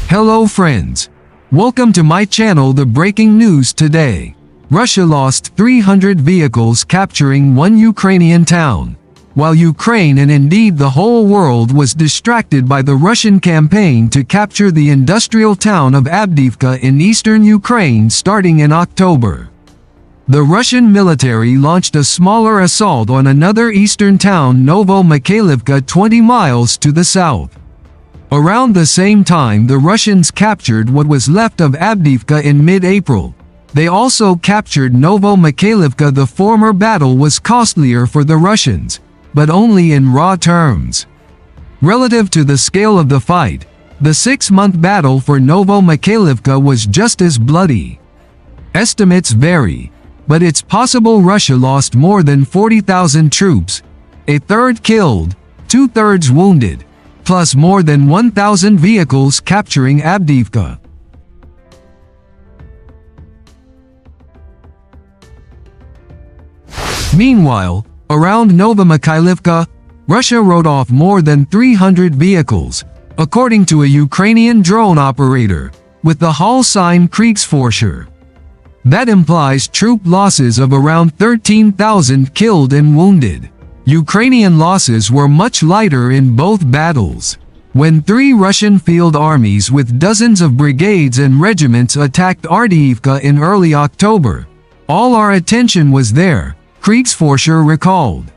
Hello friends. Welcome to my channel. The breaking news today. Russia lost 300 vehicles capturing one Ukrainian town. While Ukraine and indeed the whole world was distracted by the Russian campaign to capture the industrial town of Avdiivka in eastern Ukraine starting in October. The Russian military launched a smaller assault on another eastern town, Novo-Mikhailivka, 20 miles to the south. Around the same time, the Russians captured what was left of Avdiivka in mid-April. They also captured Novo-Mikhailivka. The former battle was costlier for the Russians, but only in raw terms. Relative to the scale of the fight, the 6-month battle for Novo-Mikhailivka was just as bloody. Estimates vary, but it's possible Russia lost more than 40,000 troops, a third killed, 2/3 wounded, plus more than 1,000 vehicles capturing Avdiivka. Meanwhile, around Novo-Mikhailivka, Russia wrote off more than 300 vehicles, according to a Ukrainian drone operator, with the hull sign Kriegsforscher. That implies troop losses of around 13,000 killed and wounded. Ukrainian losses were much lighter in both battles. When 3 Russian field armies with dozens of brigades and regiments attacked Avdiivka in early October, all our attention was there, Kriegsforscher recalled.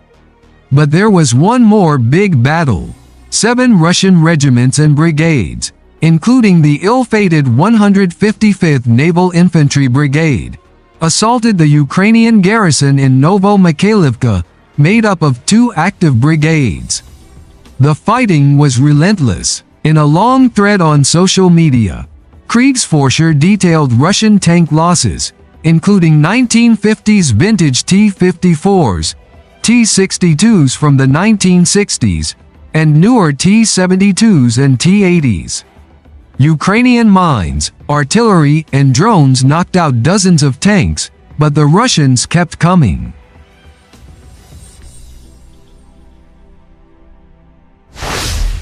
But there was one more big battle. 7 Russian regiments and brigades, including the ill-fated 155th Naval Infantry Brigade, assaulted the Ukrainian garrison in Novo-Mikhailivka, made up of 2 active brigades. The fighting was relentless. In a long thread on social media, Kriegsforscher detailed Russian tank losses, including 1950s vintage T-54s, T-62s from the 1960s, and newer T-72s and T-80s. Ukrainian mines, artillery, and drones knocked out dozens of tanks, but the Russians kept coming.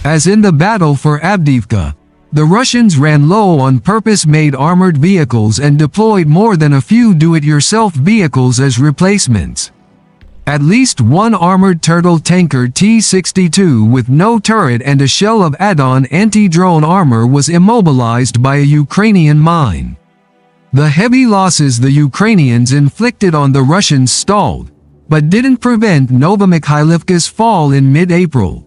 As in the battle for Avdiivka, the Russians ran low on purpose-made armored vehicles and deployed more than a few do-it-yourself vehicles as replacements. At least one armored turtle tanker T-62 with no turret and a shell of add-on anti-drone armor was immobilized by a Ukrainian mine. The heavy losses the Ukrainians inflicted on the Russians stalled, but didn't prevent Novo-Mikhailivka's fall in mid-April.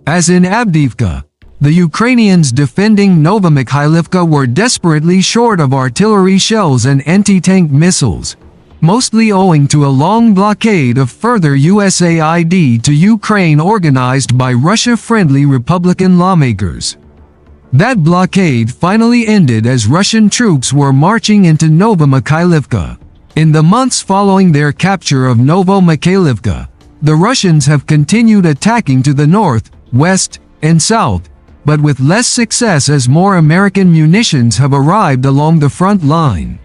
As in Avdiivka, the Ukrainians defending Novo-Mikhailivka were desperately short of artillery shells and anti-tank missiles, mostly owing to a long blockade of further USAID to Ukraine organized by Russia-friendly Republican lawmakers. That blockade finally ended as Russian troops were marching into Novo-Mikhailivka. In the months following their capture of Novo-Mikhailivka, the Russians have continued attacking to the north, west, and south, but with less success as more American munitions have arrived along the front line.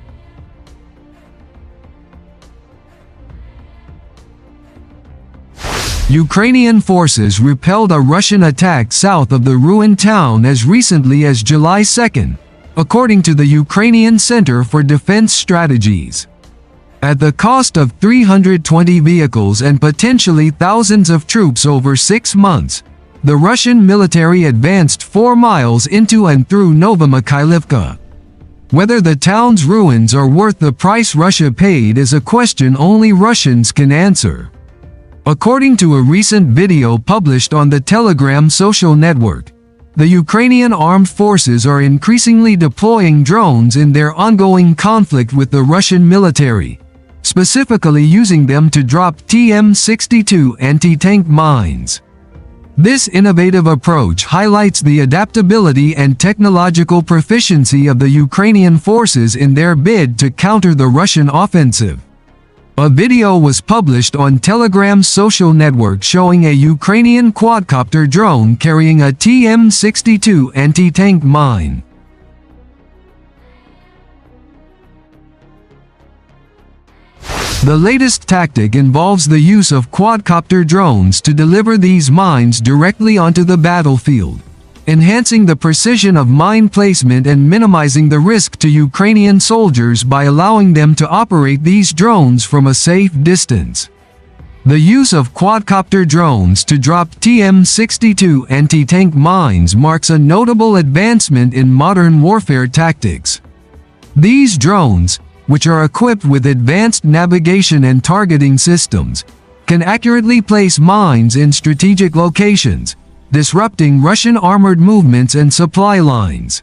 Ukrainian forces repelled a Russian attack south of the ruined town as recently as July 2, according to the Ukrainian Center for Defense Strategies. At the cost of 320 vehicles and potentially thousands of troops over 6 months, the Russian military advanced 4 miles into and through Novo-Mikhailivka. Whether the town's ruins are worth the price Russia paid is a question only Russians can answer. According to a recent video published on the Telegram social network, the Ukrainian armed forces are increasingly deploying drones in their ongoing conflict with the Russian military, specifically using them to drop TM-62 anti-tank mines. This innovative approach highlights the adaptability and technological proficiency of the Ukrainian forces in their bid to counter the Russian offensive. A video was published on Telegram's social network showing a Ukrainian quadcopter drone carrying a TM-62 anti-tank mine. The latest tactic involves the use of quadcopter drones to deliver these mines directly onto the battlefield, enhancing the precision of mine placement and minimizing the risk to Ukrainian soldiers by allowing them to operate these drones from a safe distance. The use of quadcopter drones to drop TM-62 anti-tank mines marks a notable advancement in modern warfare tactics. These drones, which are equipped with advanced navigation and targeting systems, can accurately place mines in strategic locations, disrupting Russian armored movements and supply lines.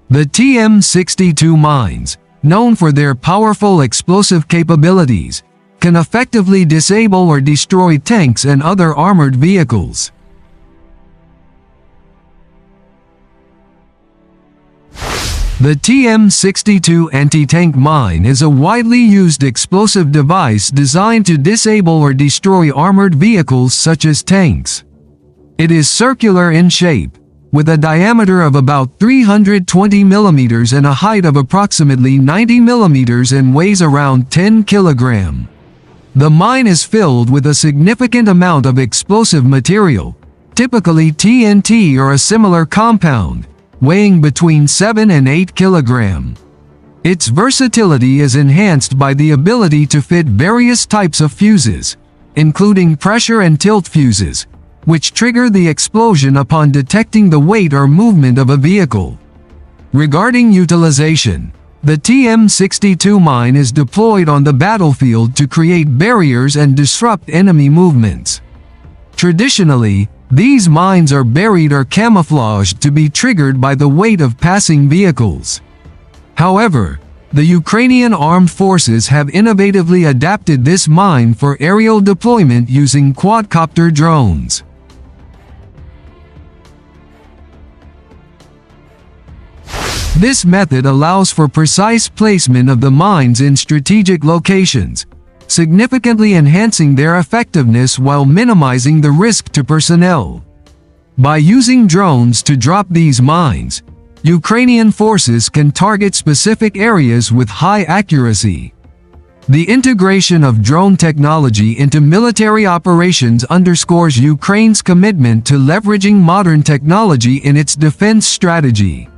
The TM-62 mines, known for their powerful explosive capabilities, can effectively disable or destroy tanks and other armored vehicles. The TM-62 anti-tank mine is a widely used explosive device designed to disable or destroy armored vehicles such as tanks. It is circular in shape, with a diameter of about 320 millimeters and a height of approximately 90 millimeters and weighs around 10 kilograms. The mine is filled with a significant amount of explosive material, typically TNT or a similar compound, weighing between 7 and 8 kilograms. Its versatility is enhanced by the ability to fit various types of fuses, including pressure and tilt fuses, which trigger the explosion upon detecting the weight or movement of a vehicle. Regarding utilization, the TM-62 mine is deployed on the battlefield to create barriers and disrupt enemy movements. Traditionally, these mines are buried or camouflaged to be triggered by the weight of passing vehicles. However, the Ukrainian armed forces have innovatively adapted this mine for aerial deployment using quadcopter drones. This method allows for precise placement of the mines in strategic locations, significantly enhancing their effectiveness while minimizing the risk to personnel. By using drones to drop these mines, Ukrainian forces can target specific areas with high accuracy. The integration of drone technology into military operations underscores Ukraine's commitment to leveraging modern technology in its defense strategy.